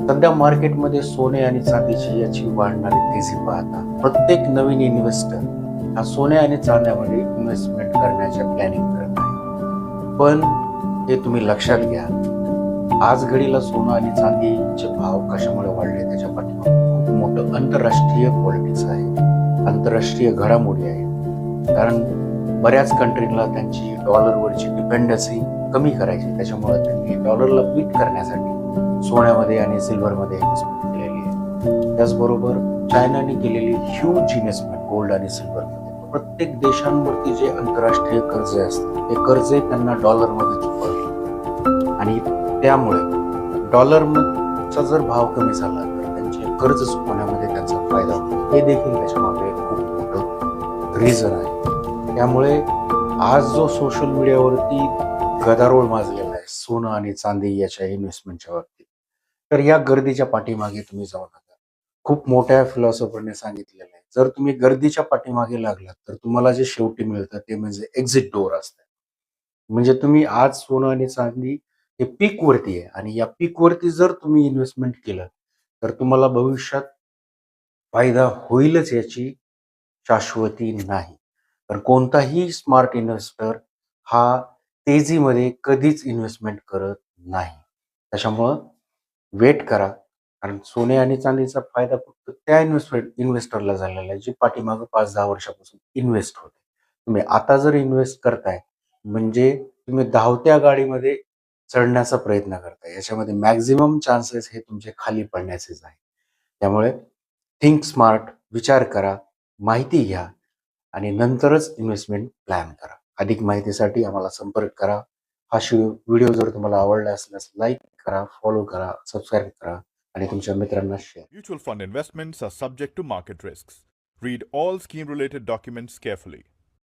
सध्या मार्केटमध्ये सोने आणि चांदीची याची वाढणारी तेजी पाहता प्रत्येक नवीन इन्व्हेस्टर हा सोने आणि चांद्यामध्ये इन्व्हेस्टमेंट करण्याच्या प्लॅनिंग करत आहे. पण हे तुम्ही लक्षात घ्या, आज घडीला सोनं आणि चांदीचे भाव कशामुळे वाढले त्याच्या पाठीमागे खूप मोठं आंतरराष्ट्रीय पॉलिटिक्स आहे, आंतरराष्ट्रीय घडामोडी आहे. कारण बऱ्याच कंट्रीला त्यांची डॉलरवरची डिपेंडन्सी कमी करायची, त्याच्यामुळे त्यांनी डॉलरला बीट करण्यासाठी सोन्यामध्ये आणि सिल्वरमध्ये इन्व्हेस्टमेंट केलेली आहे. त्याचबरोबर चायनाने केलेली ह्यूज इन्व्हेस्टमेंट गोल्ड आणि सिल्वरमध्ये प्रत्येक देशांवरती जे आंतरराष्ट्रीय कर्ज असतात ते कर्ज त्यांना डॉलरमध्ये चुकवले आणि त्यामुळे डॉलरचा जर भाव कमी झाला तर त्यांचे कर्ज चुकवण्यामध्ये त्यांचा फायदा होतो. हे देखील त्याच्यामागे खूप मोठं रिझन आहे. त्यामुळे आज जो सोशल मीडियावरती गदारोळ माजलेला आहे सोनं आणि चांदी याच्या इन्व्हेस्टमेंटच्या बाबतीत, तर या गर्दीच्या पाठीमागे तुम्ही जाऊ नका. खूप मोठ्या फिलॉसॉफरने सांगितलेलं आहे, जर तुम्ही गर्दीच्या पाठीमागे लागलात तर तुम्हाला जे शेवटी मिळतं ते म्हणजे एक्झिट डोअर असतं. म्हणजे तुम्ही आज सोनं आणि चांदी हे पीक वरती आहे आणि या पीक वरती जर तुम्ही इन्व्हेस्टमेंट केलं तर तुम्हाला भविष्यात फायदा होईलच याची शाश्वती नाही. तर कोणताही स्मार्ट इन्व्हेस्टर हा तेजीमध्ये कधीच इन्व्हेस्टमेंट करत नाही. त्याच्यामुळं वेट करा. कारण सोने आणि चांदीचा फायदा फक्त त्या इन्व्हेस्टरला झालेला आहे, जे पाठीमागे 5-10 वर्षापासून इन्व्हेस्ट होते. तुम्ही आता जर इन्व्हेस्ट करताय, म्हणजे तुम्ही धावत्या गाडीमध्ये चढण्याचा प्रयत्न करताय. याच्यामध्ये मॅक्सिमम चान्सेस हे तुमचे खाली पडण्याचेच आहे. त्यामुळे थिंक स्मार्ट, विचार करा, माहिती घ्या आणि नंतरच इन्व्हेस्टमेंट प्लॅन करा. अधिक माहितीसाठी आम्हाला संपर्क करा. हा व्हिडिओ जर तुम्हाला आवडला असल्यास लाईक करा, फॉलो करा, सबस्क्राईब करा आणि तुमच्या मित्रांना share. Mutual fund investments are subject to market risks. Read all scheme related documents carefully.